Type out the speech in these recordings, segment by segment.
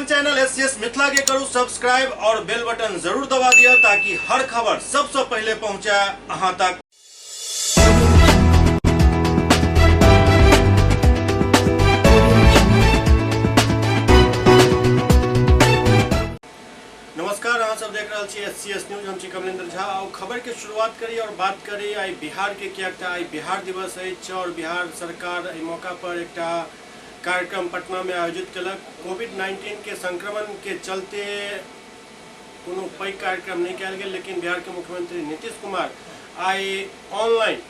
अपन channel SCS Mithila के करू subscribe और बेल बटन जरूर दबा दिया ताकि हर खबर सबसे पहले पहुंचे अहां तक। नमस्कार, अहाँ सब देख रहे छी एससीएस न्यूज। हम छी कमलेंद्र झा। और खबर के शुरुआत करी और बात करी आई बिहार के क्या आई बिहार दिवस है और बिहार सरकार एहि मौका पर एक कार्यक्रम पटना में आयोजित कलक। कोविड-19 के संक्रमण के चलते कोनो पैघ कार्यक्रम नहीं कयल गेल, लेकिन बिहार के मुख्यमंत्री नीतीश कुमार आई ऑनलाइन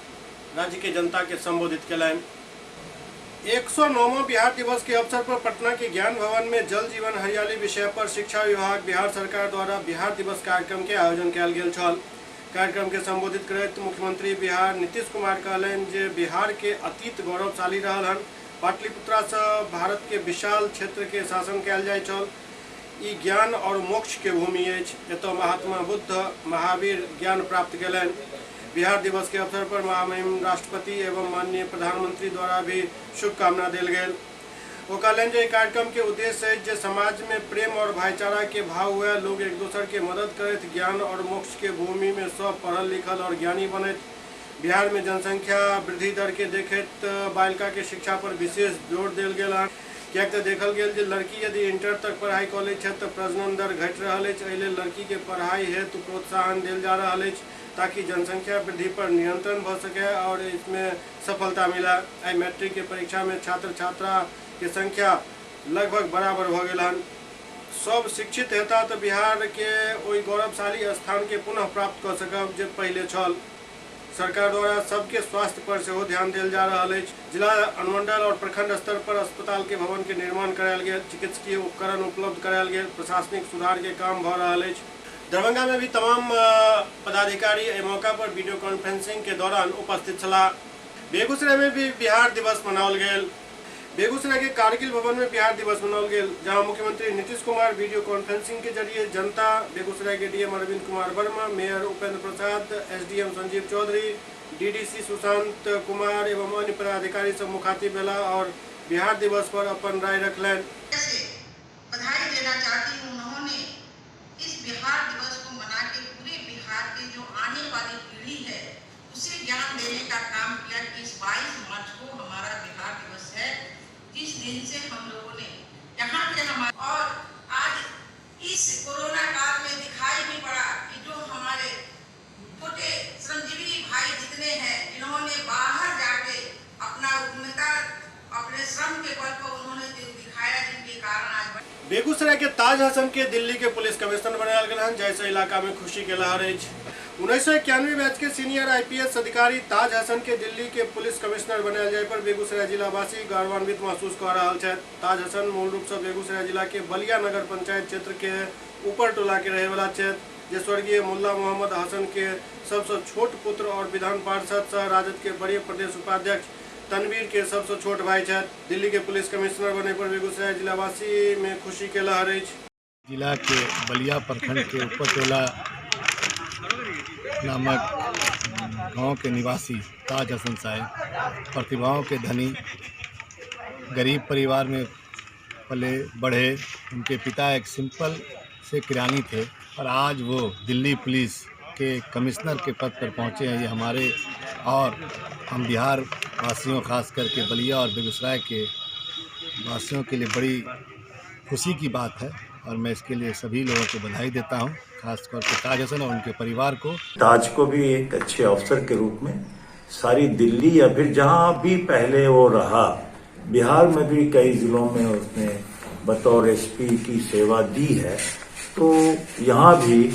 राज्य के जनता के संबोधित कयलनि। 109वां बिहार दिवस के अवसर पर पटना के ज्ञान भवन में जल जीवन हरियाली विषय पर शिक्षा विभाग बिहार सरकार द्वारा बिहार दिवस कार्यक्रम के आयोजन कयल गेल छल। कार्यक्रम के संबोधित करैत मुख्यमंत्री बिहार नीतीश कुमार कहलनि जे बिहार के अतीत गौरवशाली रहल हन। पाटलिपुत्रा से भारत के विशाल क्षेत्र के शासन कयल जाय छल। ई ज्ञान और मोक्ष के भूमि अछि। एतऽ महात्मा बुद्ध महावीर ज्ञान प्राप्त कयलनि। बिहार दिवस के अवसर पर महामहिम राष्ट्रपति एवं माननीय प्रधानमंत्री द्वारा भी शुभकामना देल गेल। वो कहलनि जे कार्यक्रम के उद्देश्य है जे समाज में प्रेम और भाईचारा के भाव हुए, लोग एक दूसर के मदद करत ज्ञान और मोक्ष के भूमि में सब पढ़ल लिखल और ज्ञानी बनत। बिहार में जनसंख्या वृद्धि दर के देखते बालिका के शिक्षा पर विशेष जोर देल गेल है। क्या देखल गेल जे लड़की यदि इंटर तक पढ़ाई कऽ लै छथि तऽ प्रजनन दर घटि रहल अछि। एहि लेल लड़की के पढ़ाई हेतु प्रोत्साहन देल जा रहल अछि ताकि जनसंख्या वृद्धि पर नियंत्रण भ सके और इसमें सफलता मिला। आई मैट्रिक के परीक्षा में छात्र छात्रा के संख्या लगभग बराबर भ गेल हन। सब शिक्षित हेता तो बिहार के ओहि गौरवशाली स्थान के पुनः प्राप्त कर सकब जे पहले छल। सरकार द्वारा सबके स्वास्थ्य पर सेहो ध्यान देल जा रहा है। जिला अनुमंडल और प्रखंड स्तर पर अस्पताल के भवन के निर्माण करायल गेल, चिकित्सकीय उपकरण उपलब्ध करायल गेल, प्रशासनिक सुधार के काम भ रहा है। दरभंगा में भी तमाम पदाधिकारी एहि मौका पर वीडियो कॉन्फ्रेंसिंग के दौरान उपस्थित छला। बेगूसराय में भी बिहार दिवस मनाओल गेल। बेगूसराय के कारगिल भवन में बिहार दिवस मनाओल गेल, जहां मुख्यमंत्री नीतीश कुमार वीडियो कॉन्फ्रेंसिंग के जरिए जनता, बेगूसराय के DM Arvind Kumar Verma, mayor Upendra Prasad, SDM Sanjeev Chaudhary, DDC Sushant Kumar एवं अन्य पदाधिकारी से मुखातिब भेला और बिहार दिवस पर अपन राय रखलनि। बधाई देना चाहती हूँ। उन्होंने इस बिहार दिवस को मना के पूरे बिहार की जो आने वाली पीढ़ी है उसे ज्ञान देने का काम किया कि इस 22 मार्च को हमारा बिहार दिवस है, जिस दिन से हम लोगों ने यहाँ के और आज इस कोरोना काल में दिखाई भी पड़ा कि जो हमारे छोटे श्रमजीवी भाई जितने हैं, इन्होंने बाहर जाके अपना उद्यमिता अपने श्रम के बल पर उन्होंने दिखाया, जिनके कारण आज बेगूसराय के ताज हसन के दिल्ली के पुलिस कमिश्नर बनायल गेल हन, जैसे इलाका में खुशी के लहर अछि। 1991 बैच के सीनियर आईपीएस अधिकारी ताज हसन के दिल्ली के पुलिस कमिश्नर बनायल जाय पर बेगूसराय जिलावासी गौरवान्वित महसूस कर रहा है। ताज हसन मूल रूप से बेगूसराय जिला के बलिया नगर पंचायत क्षेत्र के ऊपर टोला के रहे वाला छथि, जे स्वर्गीय मुल्ला मोहम्मद हसन के सबसे छोट पुत्र और विधान पार्षद सह राजद के बड़े प्रदेश उपाध्यक्ष तनवीर के सबसे छोट भाई छथि। दिल्ली के पुलिस कमिश्नर बने पर बेगूसराय जिलावासी में खुशी के लहर अछि। जिला के बलिया प्रखंड के ऊपर टोला नामक गांव के निवासी ताज हसन साहब प्रतिभाओं के धनी, गरीब परिवार में पले बढ़े। उनके पिता एक सिंपल से किरानी थे और आज वो दिल्ली पुलिस के कमिश्नर के पद पर पहुंचे हैं। ये हमारे और हम बिहार वासियों, खास करके बलिया और बेगूसराय के वासियों के लिए बड़ी खुशी की बात है और मैं इसके लिए सभी लोगों को बधाई देता हूं, खासतौर पर ताज हसन और उनके परिवार को। ताज को भी एक अच्छे अवसर के रूप में सारी दिल्ली या फिर जहां भी पहले वो रहा, बिहार में भी कई जिलों में उसने बतौर एसपी की सेवा दी है, तो यहाँ भी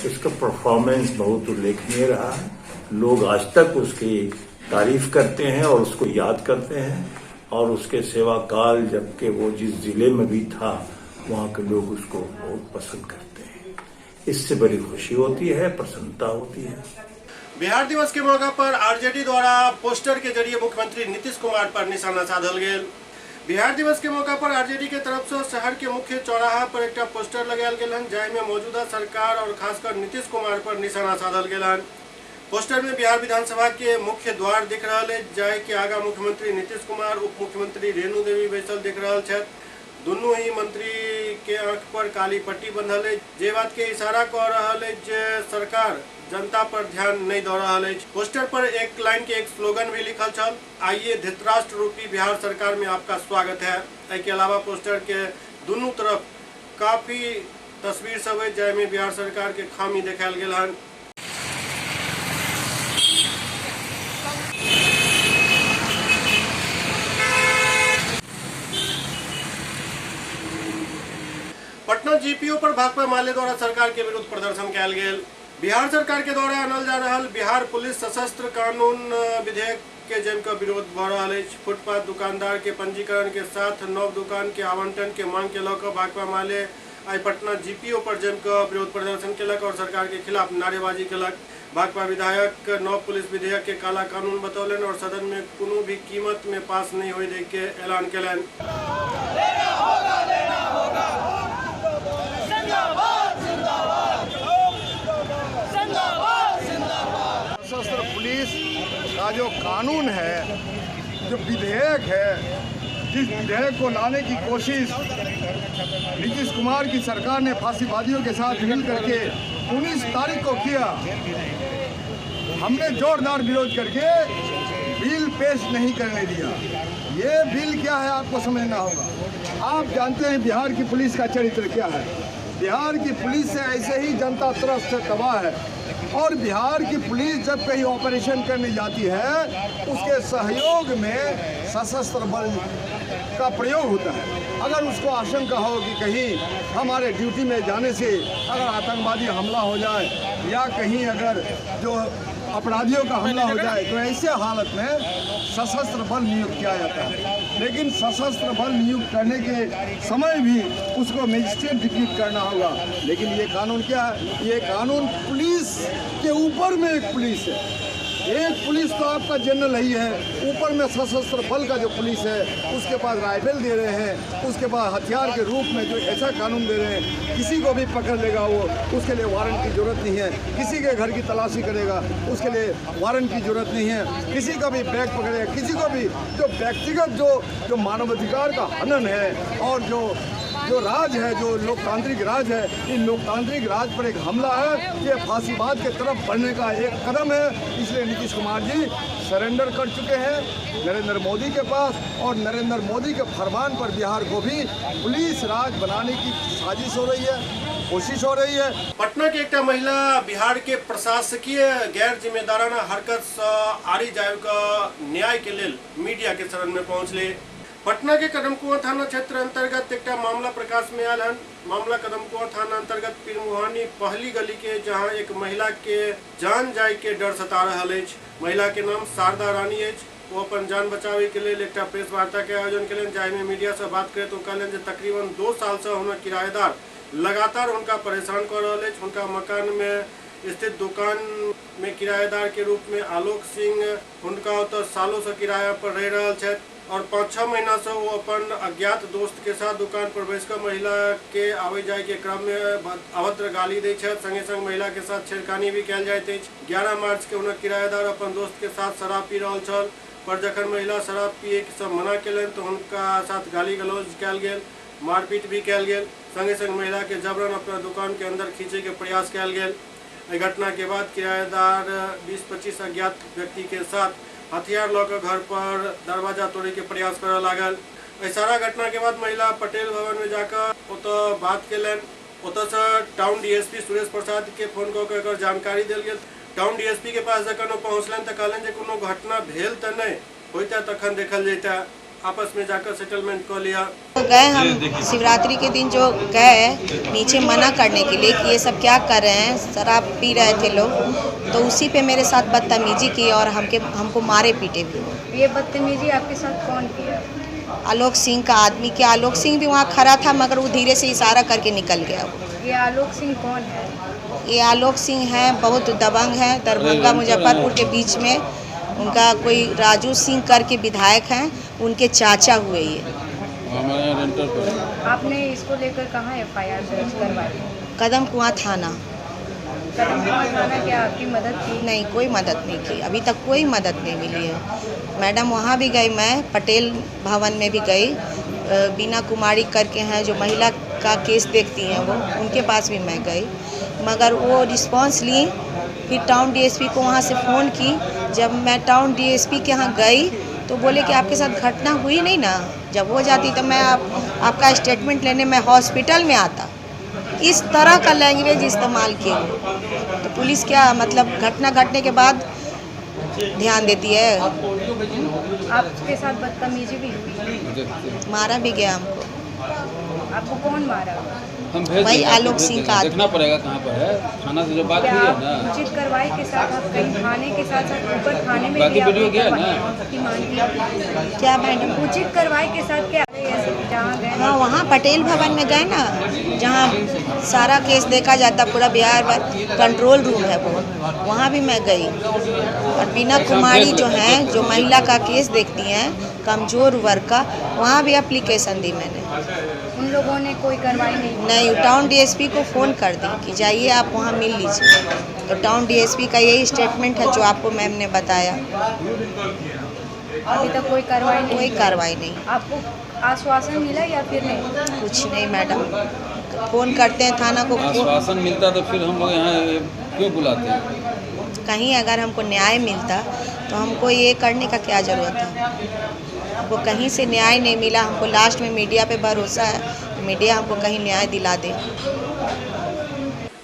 उसका परफॉर्मेंस बहुत उल्लेखनीय रहा है। लोग आज तक उसकी तारीफ करते हैं और उसको याद करते हैं और उसके सेवा काल जबकि वो जिस जिले में भी था वहाँ के लोग उसको बहुत पसंद करते हैं। इससे बड़ी खुशी होती है, प्रसन्नता होती है। बिहार दिवस के मौका पर आरजेडी द्वारा पोस्टर के जरिए मुख्यमंत्री नीतीश कुमार पर निशाना साधल गेल। बिहार दिवस के मौका पर आरजेडी के तरफ से शहर के मुख्य चौराहा पर एक पोस्टर लगायल गेल हन, जाहि में मौजूदा सरकार और खासकर नीतीश कुमार पर निशाना साधल गेल हन। पोस्टर में बिहार विधानसभा के मुख्य द्वार दिख रहा है, जाहि के आगा मुख्यमंत्री नीतीश कुमार, उप मुख्यमंत्री रेणु देवी बैसल दिख रहा है। दोनों ही मंत्री आंख पर काली पट्टी बंधल है, जे बात के इशारा कर रहा है जे सरकार जनता पर ध्यान नहीं दे रहा है। पोस्टर पर एक लाइन के एक स्लोगन भी लिखल छल, आइए धृतराष्ट्र रूपी बिहार सरकार में आपका स्वागत है। इसके अलावा पोस्टर के दोनों तरफ काफी तस्वीर सब है जैमें बिहार सरकार के खामी देखाल गेल हन। पटना जीपीओ पर भाकपा माले द्वारा सरकार के विरुद्ध प्रदर्शन कयल गेल। बिहार सरकार के द्वारा आनल जा रहल बिहार पुलिस सशस्त्र कानून विधेयक के जम का विरोध भ रहा है। फुटपाथ दुकानदार के पंजीकरण के साथ नव दुकान के आवंटन के मांग के लौकर भाकपा माले आज पटना जीपीओ पर जम का विरोध प्रदर्शन केलक और सरकार के खिलाफ नारेबाजी केलक। भाकपा विधायक नव पुलिस विधेयक के काला कानून बतौलन और सदन में कोनो भी कीमत में पास नहीं होय दे के ऐलान केलन। सशस्त्र पुलिस का जो कानून है, जो विधेयक है, जिस विधेयक को लाने की कोशिश नीतीश कुमार की सरकार ने फांसीवादियों के साथ मिल करके 19 तारीख को किया, हमने जोरदार विरोध करके बिल पेश नहीं करने दिया। ये बिल क्या है आपको समझना होगा। आप जानते हैं बिहार की पुलिस का चरित्र क्या है। बिहार की पुलिस से ऐसे ही जनता त्रस्त तबाह है और बिहार की पुलिस जब कहीं ऑपरेशन करने जाती है उसके सहयोग में सशस्त्र बल का प्रयोग होता है। अगर उसको आशंका हो कि कहीं हमारे ड्यूटी में जाने से अगर आतंकवादी हमला हो जाए या कहीं अगर जो अपराधियों का हमला हो जाए तो ऐसे हालत में सशस्त्र बल नियुक्त किया जाता है। लेकिन सशस्त्र बल नियुक्त करने के समय भी उसको मजिस्ट्रेट डिप्यूट करना होगा। लेकिन ये कानून क्या है? ये कानून पुलिस के ऊपर में एक पुलिस है। एक पुलिस तो आपका जनरल ही है, ऊपर में सशस्त्र बल का जो पुलिस है उसके पास राइफल दे रहे हैं, उसके पास हथियार के रूप में जो ऐसा कानून दे रहे हैं किसी को भी पकड़ लेगा वो, उसके लिए वारंट की जरूरत नहीं है। किसी के घर की तलाशी करेगा उसके लिए वारंट की जरूरत नहीं है। किसी का भी बैग पकड़ेगा, किसी को भी जो व्यक्तिगत जो मानवाधिकार का हनन है और जो राज है, जो लोकतांत्रिक राज है, इन लोकतांत्रिक राज पर एक हमला है। ये फांसीवाद के तरफ बढ़ने का एक कदम है। इसलिए नीतीश कुमार जी सरेंडर कर चुके हैं नरेंद्र मोदी के पास और नरेंद्र मोदी के फरमान पर बिहार को भी पुलिस राज बनाने की साजिश हो रही है, कोशिश हो रही है। पटना के एक महिला बिहार के प्रशासकीय गैर जिम्मेदाराना हरकत से आरी जाय का न्याय के लिए मीडिया के शरण में पहुंचले। पटना के कदमकुआं थाना क्षेत्र अंतर्गत एक मामला प्रकाश में आयल है। मामला कदमकुआं थाना अंतर्गत पीरमुहानी पहली गली के जहां एक महिला के जान जाय के डर सता रहा है। महिला के नाम शारदा रानी है। वो अपन जान बचावे के लिए एक प्रेस वार्ता के आयोजन कलन, जाहिमे मीडिया से बात करे तो कहलन तकरीबन 2 साल से उन्हें किराएदार लगातार उनका परेशान कर रहा है। उनका मकान में स्थित दुकान में किराएदार के रूप में आलोक सिंह उनका तो सालों से किराया पर रह रहा है और 5-6 महीना से वो अपन अज्ञात दोस्त के साथ दुकान पर बैसकर महिला के आवे जाए के क्रम में अभद्र गाली दै छथि। संगे संग महिला के साथ छेड़खानी भी कयल जाइत अछि। 11 मार्च के उन्हें किराएदार अपन दोस्त के साथ शराब पी रहा छल, पर जखन महिला शराब पिए से मना केलन तो उनका साथ गाली गलौज कयल गेल, मारपीट भी कयल गेल। संगे संग महिला के जबरन अपना दुकान के अंदर खींचे के प्रयास कयल गेल। घटना के बाद किराएदार 20-25 अज्ञात व्यक्ति के साथ हथियार लौकर घर पर दरवाजा तोड़े के प्रयास करे लागल। सारा घटना के बाद महिला पटेल भवन में जाकर ओतो बात केलन। ओतो से टाउन डीएसपी सुरेश प्रसाद के फोन कर जानकारी दिल गेल। टाउन डीएसपी के पास जखन पहुँचलन तो कहलन जे कोनो घटना भेल तो नहीं होता तखन देखल जैता। आपस में जाकर सेटलमेंट कर लिया। तो गए हम शिवरात्रि के दिन जो गए नीचे मना करने के लिए कि ये सब क्या कर रहे हैं, शराब पी रहे थे लोग, तो उसी पे मेरे साथ बदतमीजी की और हमको मारे पीटे भी। ये बदतमीजी आपके साथ कौन किया? आलोक सिंह का आदमी के। आलोक सिंह भी वहाँ खड़ा था मगर वो धीरे से इशारा करके निकल गया। ये आलोक सिंह कौन है? ये आलोक सिंह है, बहुत दबंग है, दरभंगा मुजफ्फरपुर के बीच में। उनका कोई राजू सिंह करके विधायक हैं, उनके चाचा हुए ये। आपने इसको लेकर कहाँ एफआईआर दर्ज करवाई? कदमकुआं थाना। कदमकुआं थाना क्या आपकी मदद की? नहीं, कोई मदद नहीं की, अभी तक कोई मदद नहीं मिली है। मैडम वहाँ भी गई, मैं पटेल भवन में भी गई, बीना कुमारी करके हैं जो महिला का केस देखती हैं, वो उनके पास भी मैं गई, मगर वो रिस्पांस ली। फिर टाउन डीएसपी को वहाँ से फ़ोन की। जब मैं टाउन डीएसपी के यहाँ गई तो बोले कि आपके साथ घटना हुई नहीं ना, जब हो जाती तो मैं आपका स्टेटमेंट लेने मैं हॉस्पिटल में आता। इस तरह का लैंग्वेज इस्तेमाल किए। तो पुलिस क्या मतलब घटना घटने के बाद ध्यान देती है। आपके साथ बदतमीजी भी हुई? मारा भी गया हमको। आपको कौन मारा? हम भेज वही देंगे, आलोक भेज सिंह देंगे। का देखना पड़ेगा कहाँ पर है, थाना से जो बात क्या हुई है आप ना। उचित कार्रवाई के साथ आप कहीं थाने के साथ साथ ऊपर थाने में बाकी भी वीडियो आपने गया कार्रवाई ना। की मांग की? क्या मैडम? उचित कार्रवाई के साथ क्या जहाँ गए? हाँ, वहाँ पटेल भवन में गए ना, जहाँ सारा केस देखा जाता, पूरा बिहार भर कंट्रोल रूम है वो, वहाँ भी मैं गई। और बीना कुमारी जो हैं, जो महिला का केस देखती हैं, कमज़ोर वर्ग का, वहाँ भी एप्लीकेशन दी मैंने। उन लोगों ने कोई कार्रवाई नहीं? टाउन डीएसपी को फ़ोन कर दी कि जाइए आप वहाँ मिल लीजिए। तो टाउन डीएसपी का यही स्टेटमेंट है जो आपको मैम ने बताया। अभी तक कोई कार्रवाई नहीं? कोई कार्रवाई नहीं। आपको आश्वासन मिला या फिर नहीं? कुछ नहीं मैडम, फ़ोन करते हैं थाना को। आश्वासन मिलता तो फिर हम लोग यहाँ क्यों बुलाते हैं? कहीं अगर हमको न्याय मिलता तो हमको ये करने का क्या ज़रूरत था। हमको कहीं से न्याय नहीं मिला। हमको लास्ट में मीडिया पे भरोसा है, मीडिया हमको कहीं न्याय दिला दे।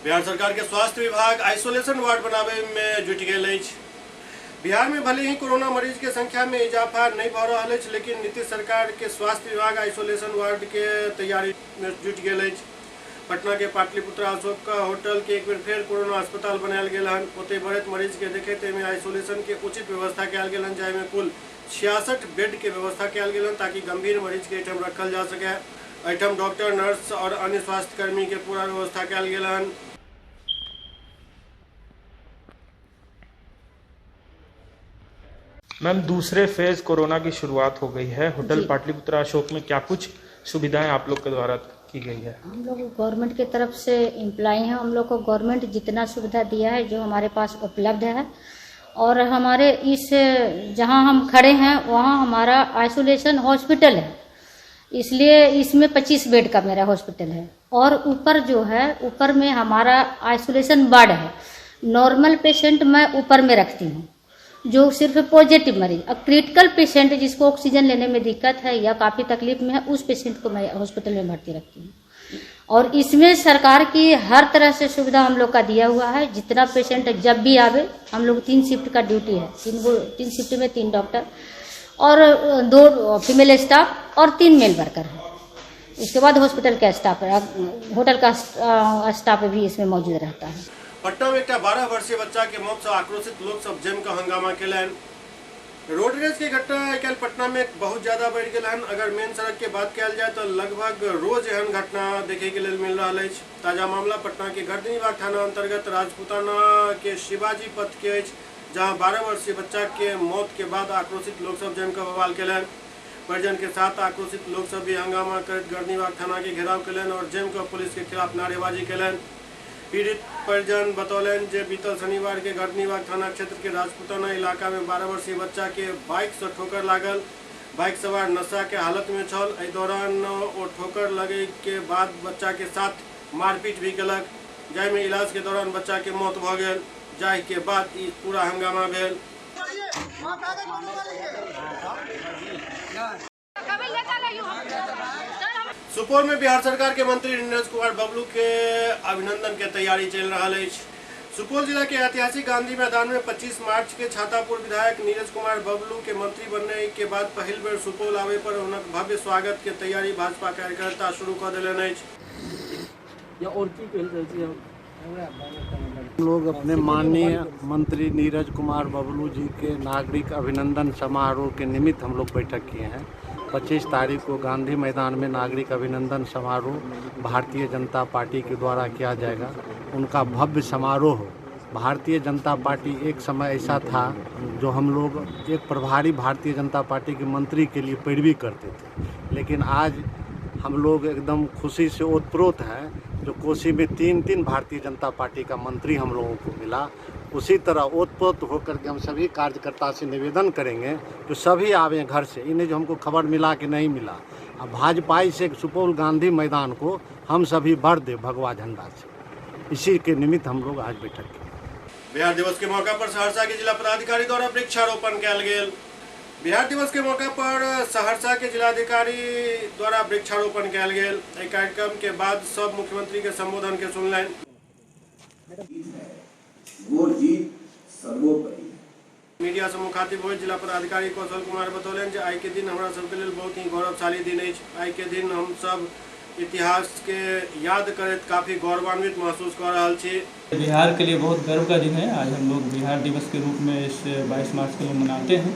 बिहार सरकार के स्वास्थ्य विभाग आइसोलेशन वार्ड बनावे में जुट गेल अछि। बिहार में भले ही कोरोना मरीज के संख्या में इजाफा नहीं भ रहा है, लेकिन नीतीश सरकार के स्वास्थ्य विभाग आइसोलेशन वार्ड के तैयारी में जुट गेल अछि। पटना के पाटलिपुत्रा अशोक होटल के एक बेर फिर कोरोना अस्पताल बनायल गेल हन। ओते बढ़त मरीज के देखते में आइसोलेशन के उचित व्यवस्था कयल गेल हन, जाहिमे कुल 66 बेड के व्यवस्था कयल गेल हन, ताकि गंभीर मरीज के एठम रखल जा सके। एठम डॉक्टर, नर्स और अन्य स्वास्थ्य कर्मी के पूरा व्यवस्था कयल गेल हन। मैम, दूसरे फेज कोरोना की शुरुआत हो गई है। होटल पाटलिपुत्रा अशोक में क्या कुछ सुविधाएं आप लोग के द्वारा की गई है? हम लोग गवर्नमेंट की तरफ से एम्प्लॉय हैं। हम लोग को गवर्नमेंट जितना सुविधा दिया है जो हमारे पास उपलब्ध है, और हमारे इस जहां हम खड़े हैं वहां हमारा आइसोलेशन हॉस्पिटल है, इसलिए इसमें 25 बेड का मेरा हॉस्पिटल है। और ऊपर जो है, ऊपर में हमारा आइसोलेशन वार्ड है। नॉर्मल पेशेंट मैं ऊपर में रखती हूँ, जो सिर्फ पॉजिटिव मरीज। अब क्रिटिकल पेशेंट जिसको ऑक्सीजन लेने में दिक्कत है या काफ़ी तकलीफ में है, उस पेशेंट को मैं हॉस्पिटल में भर्ती रखती हूँ। और इसमें सरकार की हर तरह से सुविधा हम लोग का दिया हुआ है। जितना पेशेंट जब भी आवे, हम लोग 3 शिफ्ट का ड्यूटी है। 3 शिफ्ट में 3 डॉक्टर और 2 फीमेल स्टाफ और 3 मेल वर्कर है। इसके बाद हॉस्पिटल का स्टाफ है, होटल का स्टाफ भी इसमें मौजूद रहता है। पटना में एक 12 वर्षीय बच्चा के मौत से आक्रोशित लोग सब जम का हंगामा केलन। रोड रेज की घटना आजकल पटना में बहुत ज्यादा बढ़ गई हन। अगर मेन सड़क के बात कल जाए तो लगभग रोज एहन घटना देखे के लिए मिल रहा है। ताजा मामला पटना के गर्दनीबाग थाना अंतर्गत राजपूताना के शिवाजी पथ के, जहां 12 वर्षीय बच्चा के मौत के बाद आक्रोशित लोग सब जम का बवाल केलन। परिजन के साथ आक्रोशित लोग सब भी हंगामा कर गर्दनीबाग थाना के घेराव केलन और जम का पुलिस के खिलाफ नारेबाजी केलन। पीड़ित परिजन बतौलन जे बीतल शनिवार के गर्दनीबाग थाना क्षेत्र के राजपूताना इलाका में 12 वर्षीय बच्चा के बाइक से ठोकर लागल। बाइक सवार नशा के हालत में छल। एहि दौरान वो ठोकर लगे के बाद बच्चा के साथ मारपीट भी कलक, जाहिमे इलाज के दौरान बच्चा के मौत भ गेल। जाहि के बाद ई पूरा हंगामा भेल। सुपौल में बिहार सरकार के मंत्री नीरज कुमार बबलू के अभिनंदन के तैयारी चल रहा है। सुपौल जिला के ऐतिहासिक गांधी मैदान में 25 मार्च के छातापुर विधायक नीरज कुमार बबलू के मंत्री बनने के बाद पहल बेर सुपौल आवे पर उनक भव्य स्वागत के तैयारी भाजपा कार्यकर्ता शुरू कर दिले। लोग अपने माननीय मंत्री नीरज कुमार बबलू जी के नागरिक अभिनंदन समारोह के निमित्त हम लोग बैठक किए हैं। 25 तारीख को गांधी मैदान में नागरिक अभिनंदन समारोह भारतीय जनता पार्टी के द्वारा किया जाएगा। उनका भव्य समारोह। भारतीय जनता पार्टी एक समय ऐसा था जो हम लोग एक प्रभारी भारतीय जनता पार्टी के मंत्री के लिए पैरवी करते थे, लेकिन आज हम लोग एकदम खुशी से ओतप्रोत हैं जो कोसी में 3 भारतीय जनता पार्टी का मंत्री हम लोगों को मिला। उसी तरह ओतप्रोत होकर के हम सभी कार्यकर्ता से निवेदन करेंगे जो सभी आवे घर से। इन्हें जो हमको खबर मिला कि नहीं मिला, अब भाजपाई से सुपौल गांधी मैदान को हम सभी भर दे भगवा झंडा से, इसी के निमित्त हम लोग आज बैठक किए। बिहार दिवस के मौका पर सहरसा के जिला पदाधिकारी द्वारा वृक्षारोपण कयल गेल। बिहार दिवस के मौका पर सहरसा के जिलाधिकारी द्वारा वृक्षारोपण कयल गेल। एहि कार्यक्रम के बाद सब मुख्यमंत्री के संबोधन के सुनलनि। वो जीत सर्वोपरि। मीडिया से मुखातिब हुए जिला पदाधिकारी कौशल कुमार बतौलन जे आइ के दिन हमरा सबके लेल बहुत ही गौरवशाली दिन अछि। आइ के दिन हम सब इतिहास के याद करते काफी गौरवान्वित महसूस कर रहा छी। बिहार के लिए बहुत गर्व का दिन है। आज हम लोग बिहार दिवस के रूप में इस 22 मार्च को मनाते हैं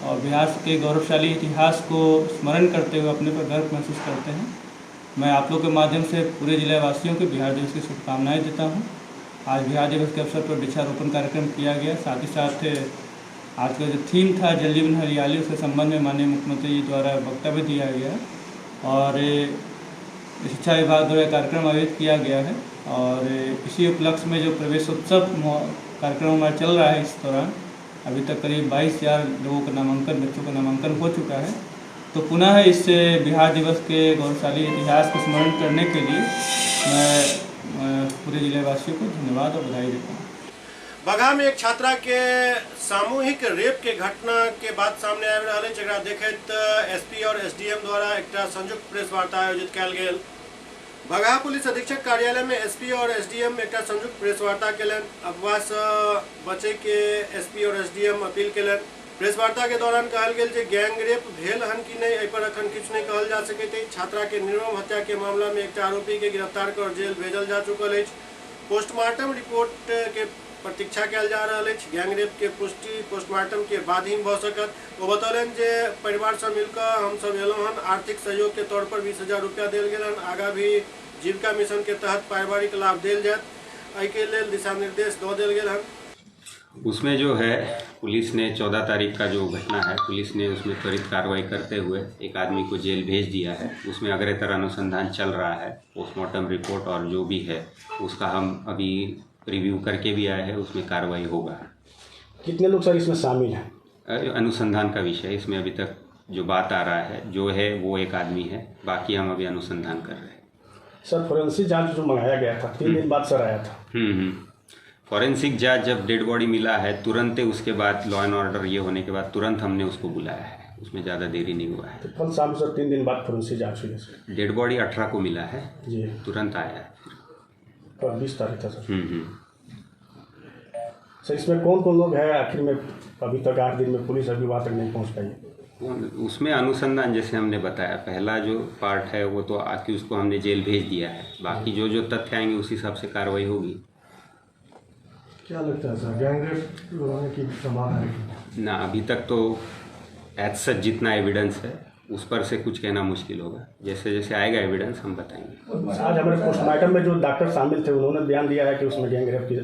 और बिहार के गौरवशाली इतिहास को स्मरण करते हुए अपने पर गर्व महसूस करते हैं। मैं आप लोग के माध्यम से पूरे जिला वासियों को बिहार दिवस की शुभकामनाएं देता हूं। आज बिहार दिवस के अवसर पर वृक्षारोपण कार्यक्रम किया गया। साथ ही साथ आज का जो थीम था जल जीवन हरियाली, उसके संबंध में माननीय मुख्यमंत्री जी द्वारा वक्तव्य दिया गया और शिक्षा विभाग द्वारा कार्यक्रम आयोजित किया गया है। और इसी उपलक्ष्य में जो प्रवेशोत्सव कार्यक्रम हमारा चल रहा है, इस दौरान अभी तक करीब 22,000 लोगों का नामांकन, बच्चों का नामांकन हो चुका है। तो पुनः इस बिहार दिवस के गौरवशाली इतिहास को स्मरण करने के लिए मैं पूरे जिलेवासियों को धन्यवाद और बधाई देता हूँ। बगहा में एक छात्रा के सामूहिक रेप के घटना के बाद सामने आबि रहल अछि, जेकरा देखैत एसपी और एसडीएम द्वारा एक संयुक्त प्रेस वार्ता आयोजित कयल गेल। बगहा पुलिस अधीक्षक कार्यालय में एसपी और एसडीएम एक संयुक्त प्रेस वार्ता केलनि। अफवाह से बचे के एसपी और एसडीएम अपील केलनि। प्रेस वार्ता के दौरान कहल गेल जे गैंग रेप भेल हन कि नहीं, एहि पर अखन किछु नहीं कहल जा सकैत अछि। छात्रा के निर्मम हत्या के मामला में एक आरोपी के गिरफ्तार कर जेल भेजल जा चुकल अछि। पोस्टमार्टम रिपोर्ट के प्रतीक्षा कयल जा रहल अछि। गैंगरेप के पुष्टि पोस्टमार्टम के बाद ही भऽ सकत। ओ बतौलन जे परिवार से मिलकर हम सब एलहुँ हन। आर्थिक सहयोग के तौर पर 20,000 रुपया देल गेल हन। आगा भी जीविका मिशन के तहत पारिवारिक लाभ देल जायत, एहि के लेल दिशा निर्देश दऽ देल गेल हन। उसमें जो है पुलिस ने 14 तारीख का जो घटना है, पुलिस ने उसमें त्वरित कार्रवाई करते हुए एक आदमी को जेल भेज दिया है। उसमें अग्रेतर अनुसंधान चल रहा है। पोस्टमार्टम रिपोर्ट और जो भी है उसका हम अभी रिव्यू करके भी आए हैं, उसमें कार्रवाई होगा। कितने लोग सर इसमें शामिल हैं? अनुसंधान का विषय, इसमें अभी तक जो बात आ रहा है जो है वो एक आदमी है, बाकी हम अभी अनुसंधान कर रहे हैं। सर फोरेंसिक जांच जो मंगाया गया था 3 दिन बाद सर आया था। फॉरेंसिक जांच जब डेड बॉडी मिला है तुरंत उसके बाद लॉ एंड ऑर्डर ये होने के बाद तुरंत हमने उसको बुलाया है, उसमें ज़्यादा देरी नहीं हुआ है। तो कल शाम सर 3 दिन बाद फोरेंसिक जांच हुई है। डेड बॉडी 18 को मिला है जी, तुरंत आया है। कल 20 तारीख था सर। सर इसमें कौन कौन लोग हैं आखिर में? अभी तक 8 दिन में पुलिस अभी वहाँ तक नहीं पहुँच पाई। उसमें अनुसंधान जैसे हमने बताया, पहला जो पार्ट है वो तो आके उसको हमने जेल भेज दिया है। बाकी जो तथ्य आएंगे उस हिसाब से कार्रवाई होगी। क्या लगता है सर गैंगरेप होने की संभावना है? ना, अभी तक तो एज सच जितना एविडेंस है उस पर से कुछ कहना मुश्किल होगा। जैसे जैसे आएगा एविडेंस हम बताएंगे। आज हमारे पोस्टमार्टम में जो डॉक्टर शामिल थे उन्होंने बयान दिया है कि उसमें गैंगरेप की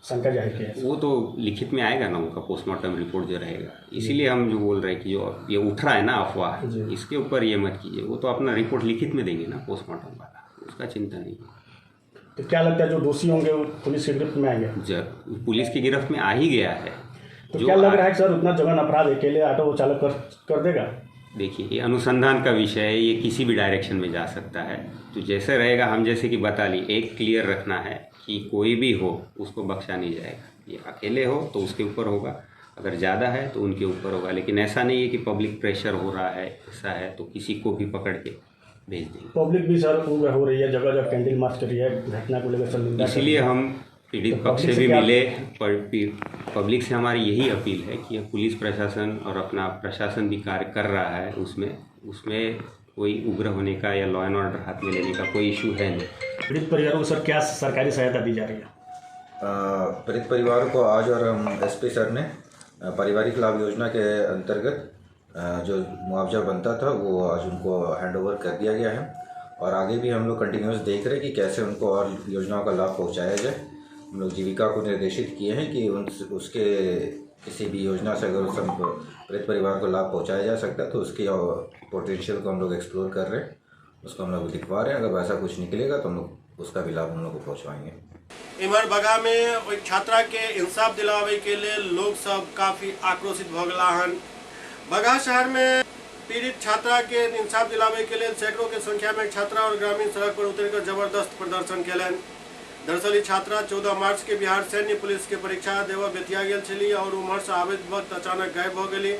शंका जाहिर की है। वो तो लिखित में आएगा ना, उनका पोस्टमार्टम रिपोर्ट जो रहेगा। इसीलिए हम जो बोल रहे हैं कि जो ये उठ रहा है ना अफवाह, इसके ऊपर ये मत कीजिए। वो तो अपना रिपोर्ट लिखित में देंगे ना पोस्टमार्टम वाला, उसका चिंता नहीं। तो क्या लगता है जो दोषी होंगे वो पुलिस की गिरफ्त में आएंगे? जब पुलिस की गिरफ्त में आ ही गया है तो क्या लग रहा है सर उतना जघन अपराध अकेले ऑटो चालक कर देगा? देखिए ये अनुसंधान का विषय है, ये किसी भी डायरेक्शन में जा सकता है। तो जैसे रहेगा, हम जैसे कि बता ली, एक क्लियर रखना है कि कोई भी हो उसको बख्शा नहीं जाएगा। ये अकेले हो तो उसके ऊपर होगा, अगर ज़्यादा है तो उनके ऊपर होगा। लेकिन ऐसा नहीं है कि पब्लिक प्रेशर हो रहा है, ऐसा है तो किसी को भी पकड़ के भेज देंगे। पब्लिक भी सर हो रही है, जगह जगह कैंडल मार्च कर रही है घटना को लेकर सर। इसीलिए हम पीड़ित पक्ष से भी मिले। पब्लिक से हमारी यही अपील है कि पुलिस प्रशासन और अपना प्रशासन भी कार्य कर रहा है, उसमें कोई उग्र होने का या लॉ एंड ऑर्डर हाथ में लेने का कोई इशू है नहीं। पीड़ित परिवारों को सर क्या सरकारी सहायता दी जा रही है? पीड़ित परिवारों को आज और हम एसपी सर ने पारिवारिक लाभ योजना के अंतर्गत जो मुआवजा बनता था वो आज उनको हैंडओवर कर दिया गया है। और आगे भी हम लोग कंटिन्यूस देख रहे हैं कि कैसे उनको और योजनाओं का लाभ पहुंचाया जाए। हम लोग जीविका को निर्देशित किए हैं कि उसके किसी भी योजना से अगर उस पीड़ित परिवार को लाभ पहुंचाया जा सकता है तो उसकी पोटेंशियल को हम लोग एक्सप्लोर कर रहे हैं, उसको हम लोग दिखवा रहे हैं। अगर वैसा कुछ निकलेगा तो हम लोग उसका भी लाभ हम लोग को पहुँचवाएंगे। इमहर बगहा में एक छात्रा के इंसाफ दिलावे के लिए लोग सब काफी आक्रोशित भ गला हन। बगहा शहर में पीड़ित छात्रा के इंसाफ दिलावे के लिए सैकड़ों के संख्या में छात्रा और ग्रामीण सड़क पर उतरकर जबरदस्त प्रदर्शन कैलन। दरअसल छात्रा 14 मार्च के बिहार सैन्य पुलिस के परीक्षा देव बेतिया गेल छली और उम्हर से आबैत वक्त अचानक गायब हो गई।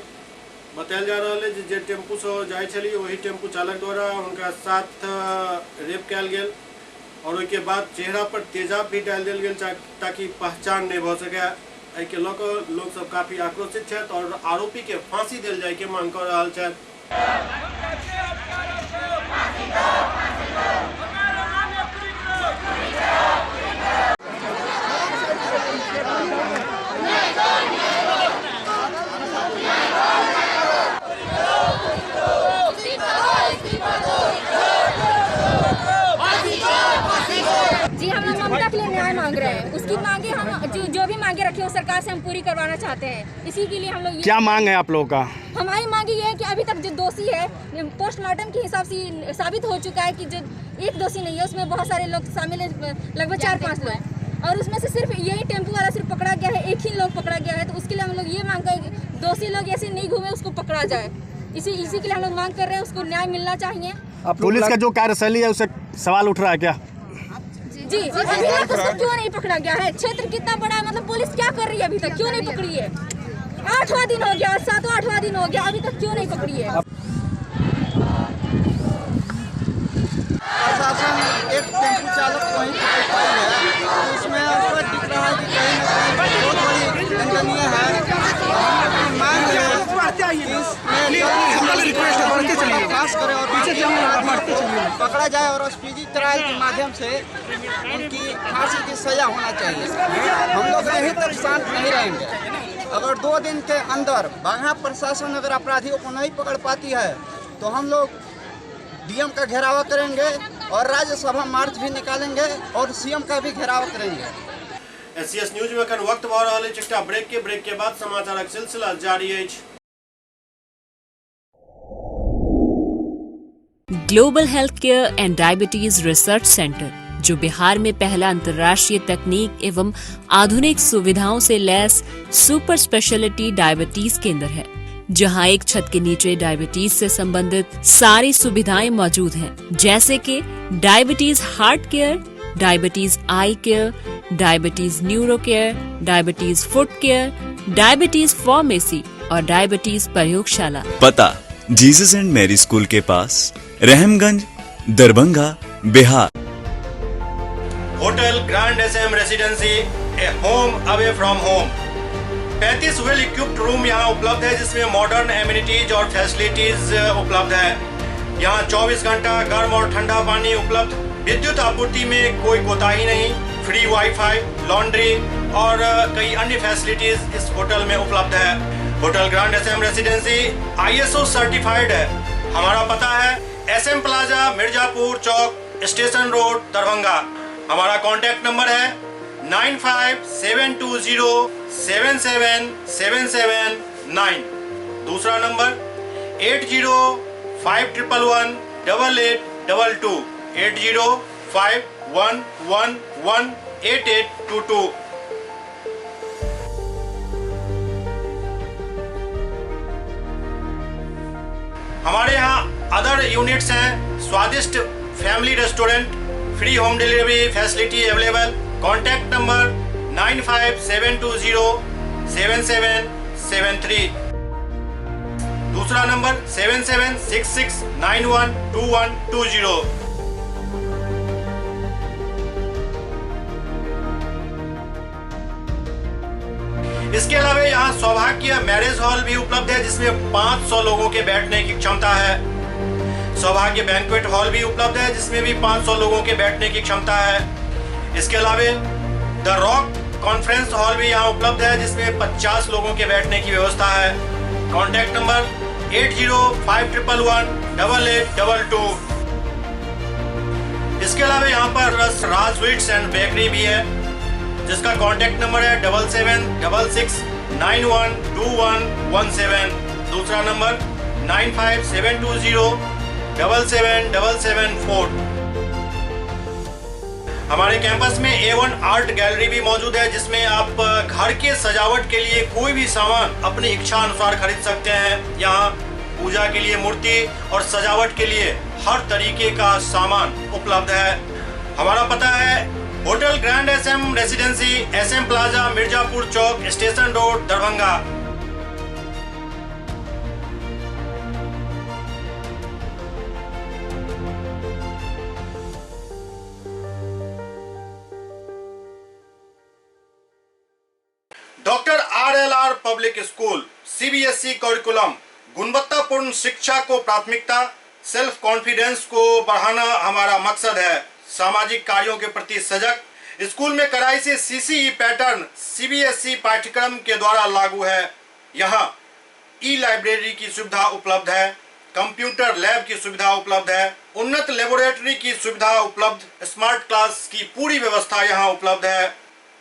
बतायल जा रहा है जे टेम्पू से जाय छली वही टेम्पू चालक द्वारा उनका साथ रेप कैल गेल और उसके बाद चेहरा पर तेजाब भी डाल दिल गेल ताकि पहचान नहीं हो सके। एहि के लोग सब काफी आक्रोशित है और आरोपी के फांसी दिल जाय के मांग कर रहा है। जी हम ममता के लिए न्याय मांग रहे हैं। उसकी मांगे हम जो भी मांगे रखे हो सरकार से हम पूरी करवाना चाहते हैं। इसी के लिए हम लोग क्या मांग है आप लोगों का? हमारी मांग ये है कि अभी तक जो दोषी है पोस्टमार्टम के हिसाब से साबित हो चुका है कि जो एक दोषी नहीं है उसमें बहुत सारे लोग शामिल है, लगभग 4-5 लोग, और उसमें से सिर्फ यही टेम्पू वाला सिर्फ पकड़ा गया है, एक ही लोग पकड़ा गया है। तो उसके लिए हम लोग ये मांग कर दोषी लोग ऐसे नहीं घूमे उसको पकड़ा जाए। इसी के लिए हम लोग मांग कर रहे हैं, उसको न्याय मिलना चाहिए। पुलिस का जो कार्यशैली है उससे सवाल उठ रहा है क्या? जी अभी तक उसको क्यों नहीं पकड़ा गया है? क्षेत्र कितना बड़ा है, मतलब पुलिस क्या कर रही है अभी तक, क्यों नहीं पकड़ी है? 8वां दिन हो गया, 7वां-8वां दिन हो गया, अभी तक क्यों नहीं पकड़ी है? प्रशासन एक टेम्पू चालक को ही पकड़ पाई है, तो इसमें उसको दिख रहा है कि कहीं ना कहीं बहुत बड़ी दंडनीय है। मांग है खास करे और पकड़ा जाए और स्पीडी ट्रायल के माध्यम से उनकी फांसी की सजा होना चाहिए। हम लोग यहीं तक शांत नहीं रहेंगे। अगर 2 दिन के अंदर बाघा प्रशासन अगर अपराधियों को नहीं पकड़ पाती है तो हम लोग डीएम का घेराव करेंगे और राज्यसभा मार्च भी निकालेंगे और सीएम का भी घेराव करेंगे। एससीएस न्यूज में अखन वक्त भ रहा है एकटा ब्रेक के बाद समाचारक सिलसिला जारी है। Global health care and diabetes research centre, जो बिहार में पहला अंतर्राष्ट्रीय तकनीक एवं आधुनिक सुविधाओं से लैस सुपर स्पेशलिटी डायबिटीज केंद्र है, जहां एक छत के नीचे डायबिटीज से संबंधित सारी सुविधाएं मौजूद हैं, जैसे कि diabetes heart care, diabetes eye care, diabetes neuro care, diabetes foot care, diabetes pharmacy और डायबिटीज प्रयोगशाला। पता जीसस एंड मैरी स्कूल के पास, Rahamganj, Darbhanga, Bihar. Hotel grand SM residency, a home away from home. 35 well equipped room यहाँ उपलब्ध है, जिसमें modern amenities और फैसिलिटीज उपलब्ध है। यहाँ 24 घंटा गर्म और ठंडा पानी उपलब्ध। विद्युत आपूर्ति में कोई कोताही नहीं। फ्री वाईफाई, लॉन्ड्री और कई अन्य फैसिलिटीज इस होटल में उपलब्ध है। Hotel grand SM residency ISO certified है। हमारा पता है SM plaza, Mirzapur Chowk, station road, Darbhanga. हमारा कॉन्टैक्ट नंबर है 9572077779। दूसरा नंबर 8051118822, 8051118822। हमारे यहाँ अदर यूनिट्स हैं, स्वादिष्ट family restaurant, free home delivery facility available. Contact number 9572077773। दूसरा नंबर 7766912120। इसके अलावा यहाँ सौभाग्य मैरिज हॉल भी उपलब्ध है, जिसमें 500 लोगों के बैठने की क्षमता है। सौभाग्य बैंक्वेट हॉल भी उपलब्ध है, जिसमें भी 500 लोगों के बैठने की क्षमता है। इसके अलावा द रॉक कॉन्फ्रेंस हॉल भी यहाँ उपलब्ध है, जिसमें 50 लोगों के बैठने की व्यवस्था है। Contact number 8051118822। इसके अलावा यहाँ पर राज स्वीट्स एंड बेकरी भी है, जिसका कॉन्टैक्ट नंबर है 7766912117। दूसरा नंबर 9572077774। हमारे कैंपस में A1 आर्ट गैलरी भी मौजूद है, जिसमें आप घर के सजावट के लिए कोई भी सामान अपनी इच्छा अनुसार खरीद सकते हैं। यहाँ पूजा के लिए मूर्ति और सजावट के लिए हर तरीके का सामान उपलब्ध है। हमारा पता है hotel grand SM residency, SM plaza, Mirzapur Chowk, station road, Darbhanga. Doctor RLR public school CBSE curriculum गुणवत्तापूर्ण शिक्षा को प्राथमिकता, सेल्फ कॉन्फिडेंस को बढ़ाना हमारा मकसद है। सामाजिक कार्यों के प्रति सजग, स्कूल में कड़ाई से CCE पैटर्न CBSE पाठ्यक्रम के द्वारा लागू है। यहाँ लाइब्रेरी की सुविधा उपलब्ध है, कंप्यूटर लैब की सुविधा उपलब्ध है, उन्नत लेबोरेटरी की सुविधा उपलब्ध, स्मार्ट क्लास की पूरी व्यवस्था यहाँ उपलब्ध है।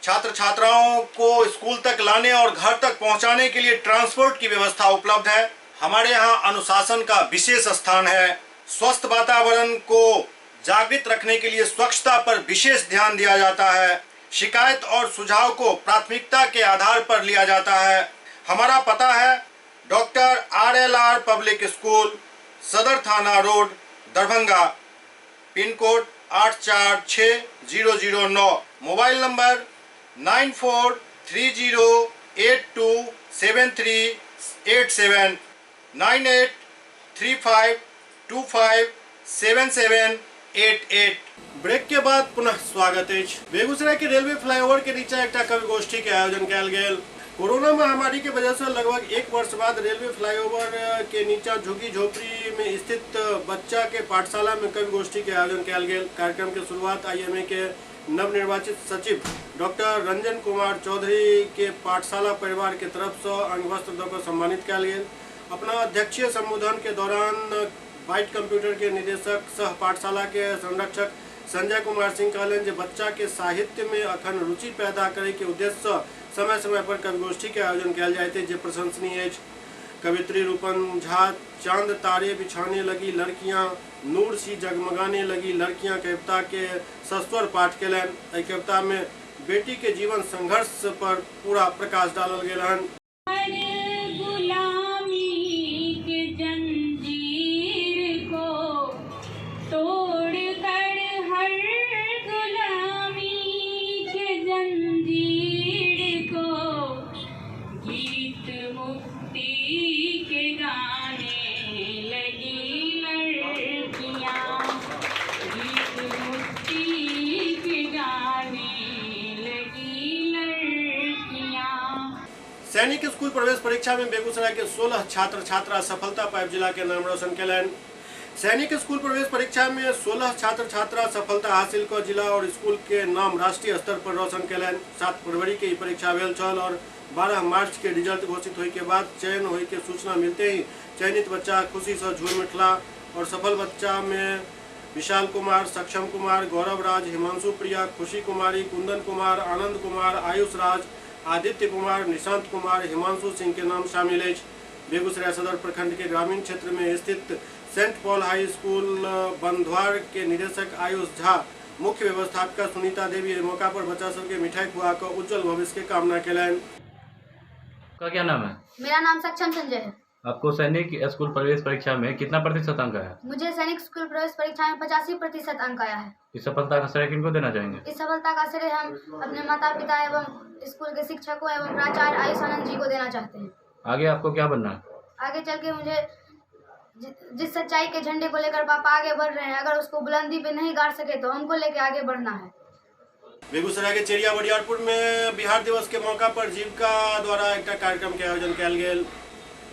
छात्र छात्राओं को स्कूल तक लाने और घर तक पहुंचाने के लिए ट्रांसपोर्ट की व्यवस्था उपलब्ध है। हमारे यहाँ अनुशासन का विशेष स्थान है। स्वस्थ वातावरण को जागृत रखने के लिए स्वच्छता पर विशेष ध्यान दिया जाता है। शिकायत और सुझाव को प्राथमिकता के आधार पर लिया जाता है। हमारा पता है doctor RLR public school, Sadar Thana road, Darbhanga, pin code 846009, mobile number 9430827387, 9835257788। Break के बाद पुनः स्वागत है। बेगूसराय के रेलवे फ्लाईओवर के नीचे एक कवि गोष्ठी के आयोजन कल गेल। कोरोना महामारी के वजह से लगभग 1 वर्ष बाद रेलवे फ्लाईओवर के नीचा झुग्गी झोपड़ी में स्थित बच्चा के पाठशाला में कवि गोष्ठी के आयोजन कल गेल। कार्यक्रम के शुरुआत IMA के नवनिर्वाचित सचिव डॉक्टर रंजन कुमार चौधरी के पाठशाला परिवार के तरफ से अंग वस्त्र देकर सम्मानित कल गेल। अपना अध्यक्षीय संबोधन के दौरान बाइट कंप्यूटर के निदेशक सह पाठशाला के संरक्षक संजय कुमार सिंह कहलन जे बच्चा के साहित्य में अखन रुचि पैदा करे के उद्देश्य से समय समय पर कवि गोष्ठी के आयोजन कल जाते जे प्रशंसनीय है। कवित्री रूपन झा चांद तारे बिछाने लगी लड़कियां, नूर सी जगमगाने लगी लड़कियां कविता के सस्वर पाठ केलन। कविता में बेटी के जीवन संघर्ष पर पूरा प्रकाश डालल गेल हन। सैनिक स्कूल प्रवेश परीक्षा में बेगूसराय के 16 छात्र छात्रा सफलता पाए जिला के नाम रोशन कलन। सैनिक स्कूल प्रवेश परीक्षा में 16 छात्र छात्रा सफलता हासिल कर जिला और स्कूल के नाम राष्ट्रीय स्तर पर रोशन कलन। 7 फरवरी के परीक्षा भेल छल और 12 मार्च के रिजल्ट घोषित होने के बाद चयन होने के सूचना मिलते ही चयनित बच्चा खुशी से झूम उठला और सफल बच्चा में विशाल कुमार, सक्षम कुमार, गौरव राज, हिमांशु प्रिया, खुशी कुमारी, कुंदन कुमार, आनंद कुमार, आयुष राज, आदित्य कुमार, निशांत कुमार, हिमांशु सिंह के नाम शामिल है। बेगूसराय सदर प्रखंड के ग्रामीण क्षेत्र में स्थित Saint Paul high school Bandhwar के निदेशक आयुष झा, मुख्य व्यवस्थापिका सुनीता देवी मौका पर बच्चा सबके मिठाई खुआकर उज्जवल भविष्य के कामना कैलन। का क्या नाम है? मेरा नाम सक्षम संजय है। आपको सैनिक स्कूल प्रवेश परीक्षा में कितना प्रतिशत अंक है? मुझे सैनिक स्कूल प्रवेश परीक्षा में 85% अंक आया है। इस सफलता का श्रेय किनको देना चाहेंगे? इस सफलता का श्रेय हम अपने माता पिता एवं स्कूल के शिक्षकों एवं प्राचार्य आयुष आनंद जी को देना चाहते हैं। आगे आपको क्या बनना है? आगे चल के मुझे जिस सच्चाई के झंडे को लेकर पापा आगे बढ़ रहे हैं, अगर उसको बुलंदी पे नहीं गाड़ सके तो हमको लेके आगे बढ़ना है। बेगूसराय के चेरिया बरियारपुर में बिहार दिवस के मौका पर जीविका द्वारा एक कार्यक्रम के आयोजन कल गेल।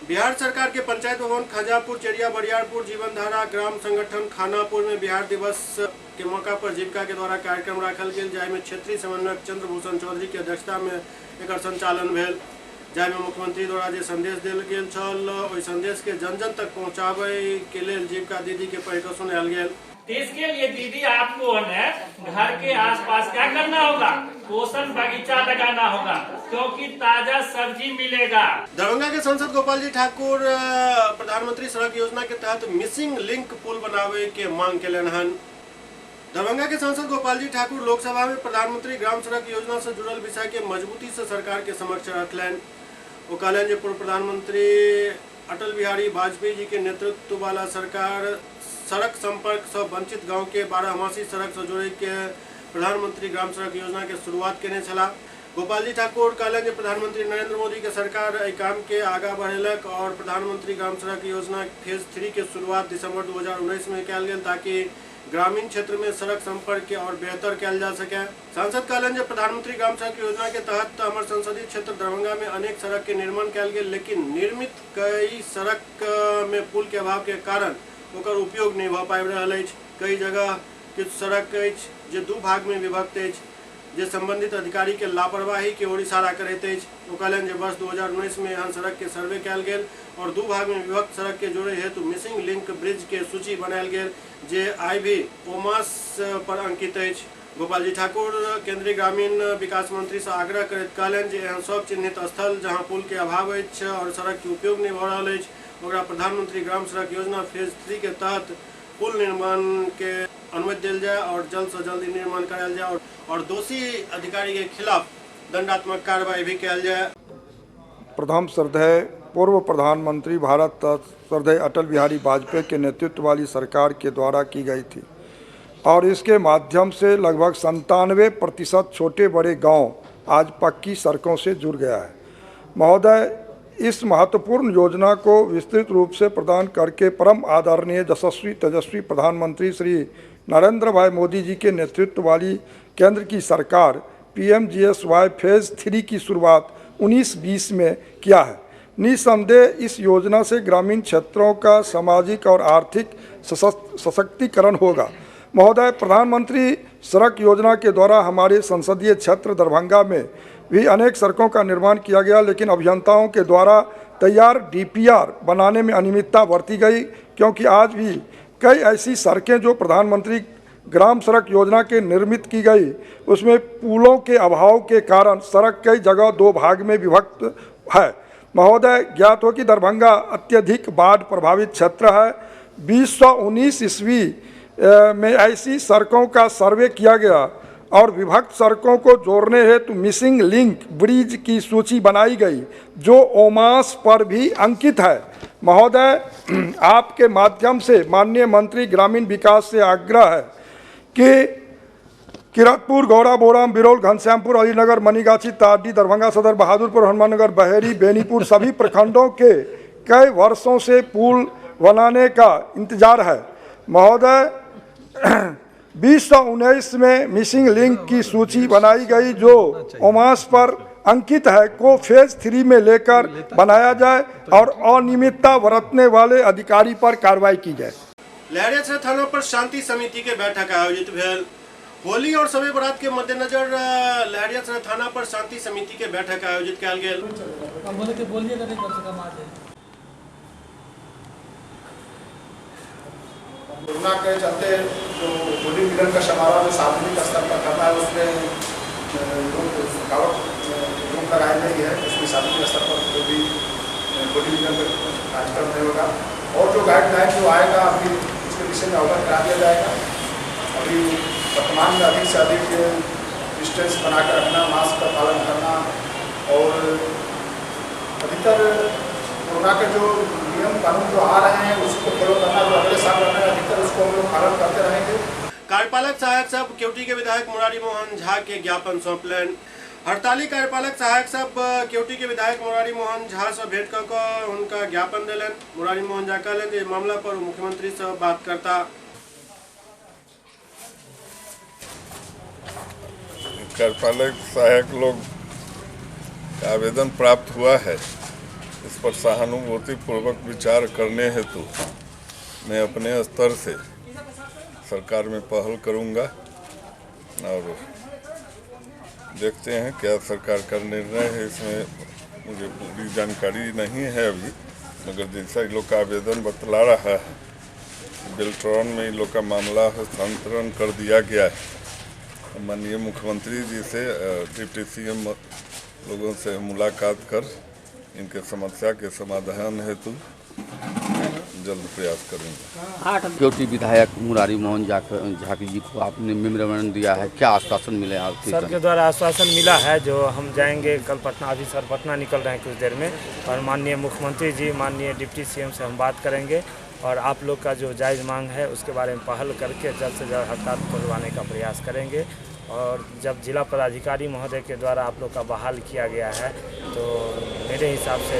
बिहार सरकार के पंचायत भवन खजापुर चेरिया बरियारपुर जीवनधारा ग्राम संगठन खानापुर में बिहार दिवस के मौका पर जीविका के द्वारा कार्यक्रम रखल गेल, जाहिमे क्षेत्रीय समन्वयक चंद्रभूषण चौधरी के अध्यक्षता में एक संचालन भेल। जाहिमे मुख्यमंत्री द्वारा जो संदेश दिल गेल छल ओहि संदेश के जन जन तक पहुँचाबे के लिए जीविका दीदी के पहले सुनायल गेल। इसके लिए दीदी आपको घर के आसपास क्या करना होगा? पोषण बगीचा लगाना होगा, क्योंकि ताजा सब्जी मिलेगा। दरभंगा के सांसद गोपाल जी ठाकुर प्रधानमंत्री सड़क योजना के तहत मिसिंग लिंक पुल बनावे के मांग केलन हन। दरभंगा के सांसद गोपाल जी ठाकुर लोकसभा में प्रधानमंत्री ग्राम सड़क योजना से जुड़ल विषय के मजबूती से सरकार के समक्ष रखलन। वो कहलन जे पूर्व प्रधानमंत्री अटल बिहारी वाजपेयी जी के नेतृत्व वाला सरकार सड़क संपर्क से वंचित गांव के 12 सड़क से जोड़े के प्रधानमंत्री ग्राम सड़क योजना के शुरुआत केने छला। गोपाल जी ठाकुर कहलन जे प्रधानमंत्री नरेंद्र मोदी के सरकार एहि काम के आगा बढ़ेलक और प्रधानमंत्री ग्राम सड़क योजना फेज 3 के शुरुआत दिसंबर 2019 में कयल गेल ताकि ग्रामीण क्षेत्र में सड़क संपर्क के और बेहतर किया जा सके। सांसद कहलन जे प्रधानमंत्री ग्राम सड़क योजना के तहत हमारे संसदीय क्षेत्र दरभंगा में अनेक सड़क के निर्माण किया गया, लेकिन निर्मित कई सड़क में पुल के अभाव के कारण ओकर उपयोग नहीं भ पाबि रहल अछि। कई जगह किछु सड़क अछि जे दू भाग में विभक्त अछि, जे संबंधित अधिकारी के लापरवाही के ओर इशारा करैत अछि। ओ कहलन जे वर्ष 2019 में एहन सड़क के सर्वे कयल गेल और दू भाग में विभक्त सड़क के जोड़े हेतु मिसिंग लिंक ब्रिज के सूची बनायल गेल, जे आई भी ओमास पर अंकित अछि। गोपाल जी ठाकुर केंद्रीय ग्रामीण विकास मंत्री से आग्रह करैत कहलन जे एहन सब चिन्हित स्थल जहां पुल के अभाव अछि और सड़क के उपयोग नहीं भ रहल अछि, ओकरा प्रधानमंत्री ग्राम सड़क योजना फेज 3 के तहत पुल निर्माण के अनुमति दिल जाए और जल्द से जल्द निर्माण करायल जाए और दोषी अधिकारी के खिलाफ दंडात्मक कार्रवाई भी किया जाए। प्रथम श्रद्धेय पूर्व प्रधानमंत्री भारत श्रद्धेय अटल बिहारी वाजपेयी के नेतृत्व वाली सरकार के द्वारा की गई थी और इसके माध्यम से लगभग 97% छोटे बड़े गांव आज पक्की सड़कों से जुड़ गया है। महोदय, इस महत्वपूर्ण योजना को विस्तृत रूप से प्रदान करके परम आदरणीय यशस्वी तेजस्वी प्रधानमंत्री श्री नरेंद्र भाई मोदी जी के नेतृत्व वाली केंद्र की सरकार PMGSY फेज 3 की शुरुआत 19-20 में किया है। निसंदेह इस योजना से ग्रामीण क्षेत्रों का सामाजिक और आर्थिक सशक्तिकरण होगा। महोदय, प्रधानमंत्री सड़क योजना के द्वारा हमारे संसदीय क्षेत्र दरभंगा में भी अनेक सड़कों का निर्माण किया गया, लेकिन अभियंताओं के द्वारा तैयार DPR बनाने में अनियमितता बरती गई, क्योंकि आज भी कई ऐसी सड़कें जो प्रधानमंत्री ग्राम सड़क योजना के निर्मित की गई, उसमें पुलों के अभाव के कारण सड़क कई जगह 2 भाग में विभक्त है। महोदय, ज्ञात हो कि दरभंगा अत्यधिक बाढ़ प्रभावित क्षेत्र है। 2019 ईस्वी में ऐसी सड़कों का सर्वे किया गया और विभक्त सड़कों को जोड़ने हेतु मिसिंग लिंक ब्रिज की सूची बनाई गई, जो ओमास पर भी अंकित है। महोदय, आपके माध्यम से माननीय मंत्री ग्रामीण विकास से आग्रह है कि किरतपुर, गौड़ा, बोराम, बिरौल, घनश्यामपुर, अलीनगर, मनीगाछी, तारडी, दरभंगा सदर, बहादुरपुर, हनुमाननगर, बहेरी, बेनीपुर सभी प्रखंडों के कई वर्षों से पुल बनाने का इंतजार है। महोदय, 2019 में मिसिंग लिंक की सूची बनाई गई जो ओमास पर अंकित है को फेज 3 में लेकर बनाया जाए और अनियमितता बरतने वाले अधिकारी पर कार्रवाई की जाए। लहरियासराय थाना पर शांति समिति के बैठक आयोजित भेल। होली और शबे बारात के मद्देनजर लहरियासराय थाना पर शांति समिति के बैठक आयोजित किया गेल। कोरोना के चलते जो होली मिलन का समारोह में सार्वजनिक स्तर पर करना है, उसमें लोग कराए नहीं है, उसमें सार्वजनिक स्तर पर जो भी होली मिलन का कार्यक्रम नहीं होगा और जो गाइडलाइन जो आएगा अभी उसके विषय में अवगत करा दिया जाएगा। अभी वर्तमान में अधिक से अधिक डिस्टेंस बनाकर रखना, मास्क का पालन करना और अधिकतर कोरोना के जो नियम कानून जो आ रहे हैं उसको फॉलो करना, जो अगले साल करना है अधिकतर उसको हम लोग पालन करते रहेंगे। कार्यपालक सहायक साहब केवटी के विधायक मुरारी मोहन झा के ज्ञापन सौंपलन। हड़ताली कार्यपालक सहायक साहब केवटी के विधायक मुरारी मोहन झा से भेंट कर उनका ज्ञापन दिलन। मुरारी मोहन झा कहलन जे मामला पर मुख्यमंत्री से बात करता। कार्यपालक सहायक लोग आवेदन प्राप्त हुआ है, इस पर सहानुभूति पूर्वक विचार करने हेतु मैं अपने स्तर से सरकार में पहल करूंगा और देखते हैं क्या सरकार का निर्णय है। इसमें मुझे पूरी जानकारी नहीं है अभी, मगर जैसा इन लोग का आवेदन बतला रहा है, बेल्ट्रॉन में इन लोग का मामला हस्तांतरण कर दिया गया है। माननीय मुख्यमंत्री जी से डिप्टी CM लोगों से मुलाकात कर इनके समस्या के समाधान हेतु जल्द प्रयास करेंगे। ज्योति विधायक मुरारी मोहन झा जी को आपने मेमोरेंडम दिया है, क्या आश्वासन मिला है आपके? सर के द्वारा आश्वासन मिला है जो हम जाएंगे कल पटना, अभी सर पटना निकल रहे हैं कुछ देर में, और माननीय मुख्यमंत्री जी, माननीय डिप्टी सीएम से हम बात करेंगे और आप लोग का जो जायज़ मांग है उसके बारे में पहल करके जल्द से जल्द हड़ताल खुलवाने का प्रयास करेंगे। और जब जिला पदाधिकारी महोदय के द्वारा आप लोग का बहाल किया गया है तो मेरे हिसाब से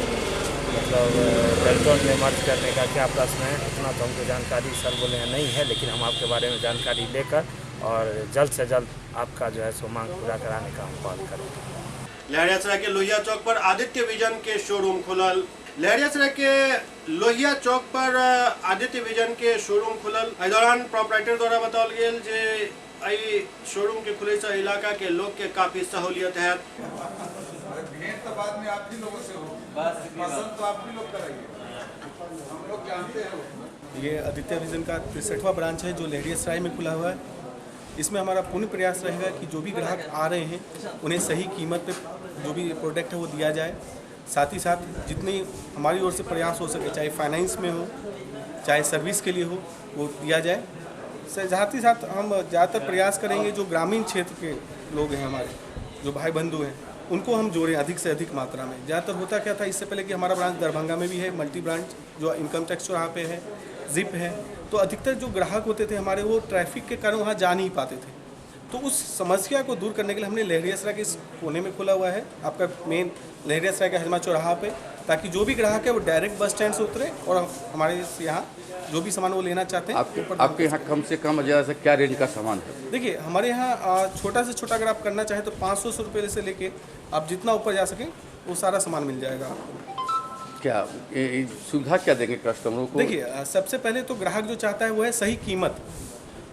मतलब बेल्टोन में मर्ज करने का क्या प्रश्न है, इतना तो हमको जानकारी सर बोले हैं नहीं है, लेकिन हम आपके बारे में जानकारी लेकर और जल्द से जल्द आपका जो है सो मांग पूरा कराने का हम पहल करेंगे। लहरियासराय के लोहिया चौक पर आदित्य विजन के शोरूम खुलल। लहरियासराय के लोहिया चौक पर आदित्य विजन के शोरूम खुलल। एहि दौरान प्रोपराइटर द्वारा बताओल गेल जे एहि शोरूम के खुले से इलाका के लोग के काफी सहूलियत है। भेंट तो बाद में आप ही लोगों से हो, पसंद तो आप ही लोग कराइए, हम लोग जानते हैं। ये आदित्य विजन का 63वां ब्रांच है जो लहरियासराय में खुला हुआ है। इसमें हमारा पूर्ण प्रयास रहेगा कि जो भी ग्राहक आ रहे हैं उन्हें सही कीमत पे जो भी प्रोडक्ट है वो दिया जाए। साथ ही साथ जितनी हमारी ओर से प्रयास हो सके, चाहे फाइनेंस में हो चाहे सर्विस के लिए हो, वो दिया जाए। साथ ही साथ हम ज़्यादातर प्रयास करेंगे जो ग्रामीण क्षेत्र के लोग हैं, हमारे जो भाई बंधु हैं, उनको हम जोड़ें अधिक से अधिक मात्रा में। ज़्यादातर होता क्या था इससे पहले कि हमारा ब्रांच दरभंगा में भी है, मल्टी ब्रांच जो इनकम टैक्स चौराहा पे है, जिप है, तो अधिकतर जो ग्राहक होते थे हमारे वो ट्रैफिक के कारण वहाँ जा नहीं पाते थे। तो उस समस्या को दूर करने के लिए हमने लहरियासराय के इस कोने में खोला हुआ है, आपका मेन लहरियासराय का हजमा चौराहा पे, ताकि जो भी ग्राहक है वो डायरेक्ट बस स्टैंड से उतरे और हमारे यहाँ जो भी सामान वो लेना चाहते हैं आपके यहाँ कम से कम ज़्यादा क्या रेंज का सामान है? देखिए हमारे यहाँ छोटा से छोटा अगर आप करना चाहें तो 500 रुपये से लेके आप जितना ऊपर जा सकें वो सारा सामान मिल जाएगा आपको। क्या सुविधा क्या देंगे कस्टमरों को? देखिए सबसे पहले तो ग्राहक जो चाहता है वो है सही कीमत।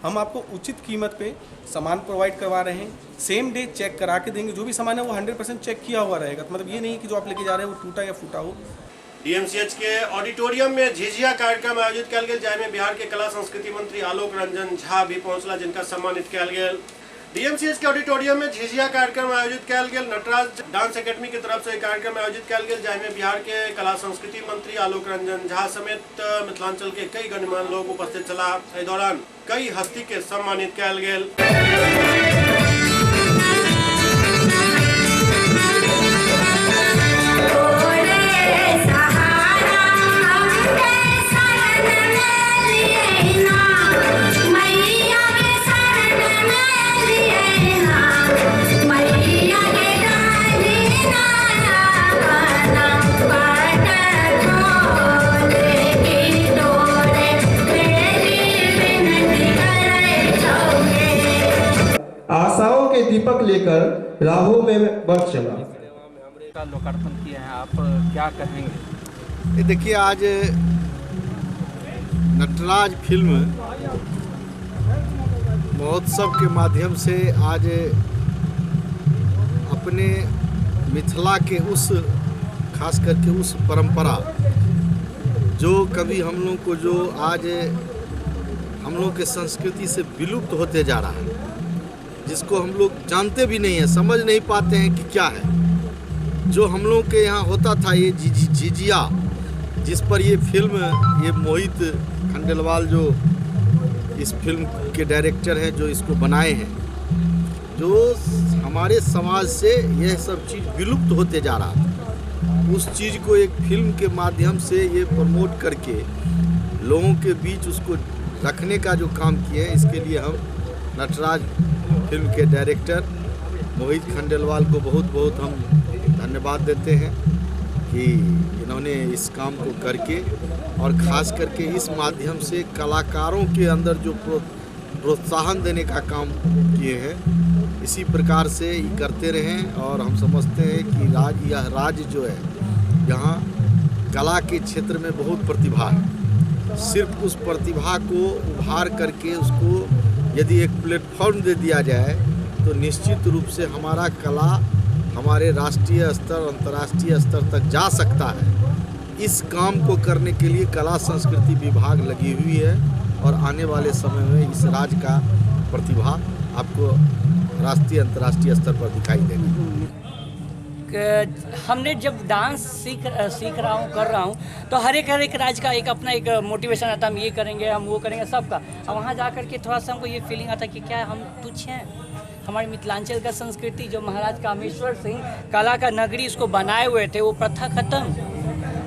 हम आपको उचित कीमत पे सामान प्रोवाइड करवा रहे हैं, सेम डे चेक करा के देंगे। जो भी सामान है वो 100% चेक किया हुआ रहेगा। तो मतलब ये नहीं कि जो आप लेके जा रहे हैं वो टूटा या फूटा हो। डीएमसीएच के ऑडिटोरियम में झिझिया कार्यक्रम आयोजित किया गया, जाहिमे बिहार के कला संस्कृति मंत्री आलोक रंजन झा भी पहुंचला, जिनका सम्मानित किया गया। डीएमसीएच के ऑडिटोरियम में झिझिया कार्यक्रम आयोजित किया गया। नटराज डांस एकेडमी की तरफ से कार्यक्रम आयोजित किया गया, जाहिमे बिहार के कला संस्कृति मंत्री आलोक रंजन झा समेत मिथिलांचल के कई गणमान्य लोग उपस्थित चला। इस दौरान कई हस्ती के सम्मानित किया गया। आशाओं के दीपक लेकर राहों में बढ़ चला। का लोकार्पण किए हैं, आप क्या कहेंगे? देखिए आज नटराज फिल्म महोत्सव के माध्यम से आज अपने मिथिला के उस खास करके उस परंपरा जो कभी हम लोग को जो आज हम लोग के संस्कृति से विलुप्त होते जा रहा है, जिसको हम लोग जानते भी नहीं हैं, समझ नहीं पाते हैं कि क्या है। जो हम लोग के यहाँ होता था ये झिझिया, जिस पर ये फिल्म ये मोहित खंडेलवाल जो इस फिल्म के डायरेक्टर हैं, जो इसको बनाए हैं, जो हमारे समाज से यह सब चीज़ विलुप्त होते जा रहा था, उस चीज़ को एक फिल्म के माध्यम से ये प्रमोट करके लोगों के बीच उसको रखने का जो काम किए हैं, इसके लिए हम नटराज फिल्म के डायरेक्टर मोहित खंडेलवाल को बहुत बहुत हम धन्यवाद देते हैं कि इन्होंने इस काम को करके और ख़ास करके इस माध्यम से कलाकारों के अंदर जो प्रोत्साहन देने का काम किए हैं, इसी प्रकार से ही करते रहें। और हम समझते हैं कि यह राज्य जो है, यहाँ कला के क्षेत्र में बहुत प्रतिभा है। सिर्फ उस प्रतिभा को उभार करके उसको यदि एक प्लेटफॉर्म दे दिया जाए तो निश्चित रूप से हमारा कला हमारे राष्ट्रीय स्तर अंतर्राष्ट्रीय स्तर तक जा सकता है। इस काम को करने के लिए कला संस्कृति विभाग लगी हुई है और आने वाले समय में इस राज्य का प्रतिभा आपको राष्ट्रीय अंतर्राष्ट्रीय स्तर पर दिखाई देगी। हमने जब डांस सीख रहा हूँ कर रहा हूँ तो हर एक राज्य का एक अपना एक मोटिवेशन आता है, हम ये करेंगे हम वो करेंगे सबका। और वहाँ जा कर के थोड़ा सा हमको ये फीलिंग आता है कि क्या हम तुच्छ हैं। हमारे मिथिलांचल का संस्कृति जो महाराज कामेश्वर सिंह कला का नगरी उसको बनाए हुए थे वो प्रथा खत्म।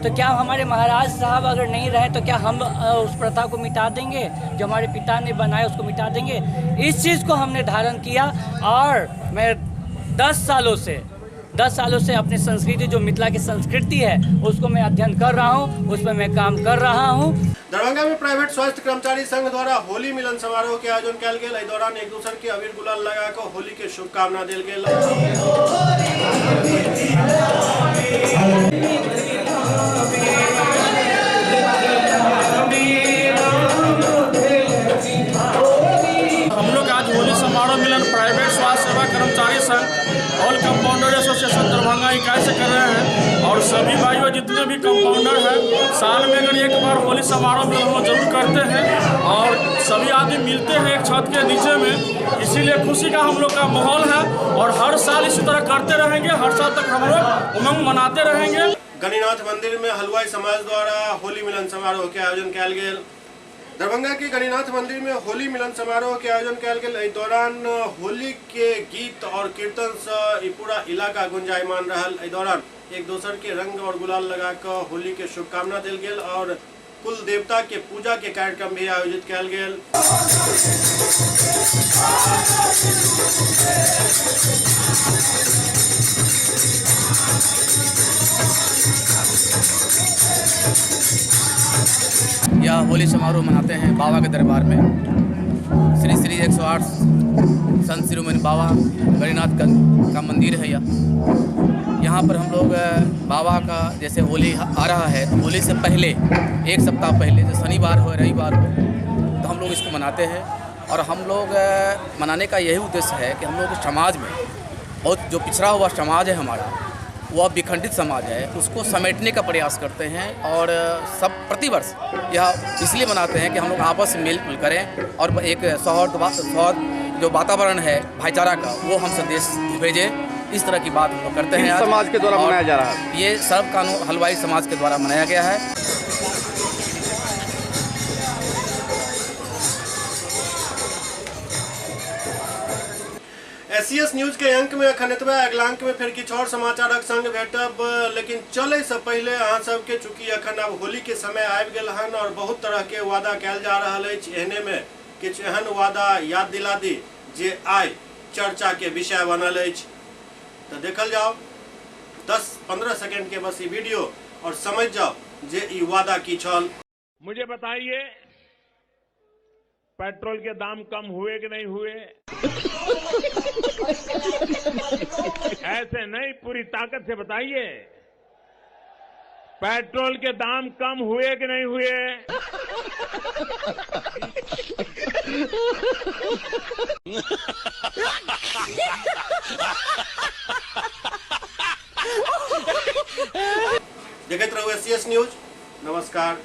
तो क्या हमारे महाराज साहब अगर नहीं रहे तो क्या हम उस प्रथा को मिटा देंगे? जो हमारे पिता ने बनाया उसको मिटा देंगे? इस चीज़ को हमने धारण किया और मैं 10 सालों से अपनी संस्कृति जो मिथिला की संस्कृति है उसको मैं अध्ययन कर रहा हूँ, उस पर मैं काम कर रहा हूँ। दरभंगा में प्राइवेट स्वास्थ्य कर्मचारी संघ द्वारा होली मिलन समारोह के आयोजन कल गेल। एहि दौरान एक दूसरे के अबीर गुलाल लगा कर होली के शुभकामना देल गेल। हम लोग आज होली समारोह मिलन प्राइवेट स्वास्थ्य सेवा कर्मचारी संघ ऑल कंपाउंडर एसोसिएशन दरभंगा इकाई से कर रहे हैं। और सभी भाइयों जितने भी कंपाउंडर हैं साल में अगर एक बार होली समारोह मिलन हम जरूर करते हैं और सभी आदमी मिलते हैं एक छत के नीचे में। इसीलिए खुशी का हम लोग का माहौल है और हर साल इसी तरह करते रहेंगे, हर साल तक हम लोग उमंग मनाते रहेंगे। गणिनाथ मंदिर में हलवाई समाज द्वारा होली मिलन समारोह के आयोजन कल गेल। दरभंगा के गणिनाथ मंदिर में होली मिलन समारोह के आयोजन कल गेल। एहि दौरान होली के गीत और कीर्तन से पूरा इलाका गुंजायमान रहल। एहि दौरान एक दूसरे के रंग और गुलाल लगाकर होली के शुभकामना देल गेल और कुल देवता के पूजा के कार्यक्रम भी आयोजित कल गेल। यह होली समारोह मनाते हैं बाबा के दरबार में। श्री श्री 108 संत शिरोमणि बाबा गणिनाथ का मंदिर है। यहाँ पर हम लोग बाबा का जैसे होली आ रहा है तो होली से पहले एक सप्ताह पहले जो शनिवार हो रविवार हो तो हम लोग इसको मनाते हैं। और हम लोग मनाने का यही उद्देश्य है कि हम लोग समाज में बहुत जो पिछड़ा हुआ समाज है हमारा, वह विखंडित समाज है, उसको समेटने का प्रयास करते हैं। और सब प्रतिवर्ष यह इसलिए मनाते हैं कि हम लोग आपस में मिल करें और एक सौहार्द जो वातावरण है भाईचारा का वो हम संदेश भेजें। इस तरह की बात हम लोग करते हैं। समाज के द्वारा मनाया जा रहा है। ये सर्व कानून हलवाई समाज के द्वारा मनाया गया है। एससीएस न्यूज के अंक में अखनतबा अगला अंक में फिर किछु और समाचारक संग भेटब, लेकिन चले से पहले अहाँ सबके चूँकि अखन अब होली के समय आबि गेल हन और बहुत तरह के वादा कयल जा रहल अछि। एहने में किछु एहन वादा याद दिला दी जे आइ चर्चा के विषय बनल अछि। तो देखल जाओ 10-15 सेकंड के बस ये वीडियो और समझ जाओ जे ई वादा की छल। मुझे बताइए पेट्रोल के दाम कम हुए कि नहीं हुए? ऐसे नहीं, पूरी ताकत से बताइए पेट्रोल के दाम कम हुए कि नहीं हुए? देखते रहो एससीएस न्यूज। नमस्कार।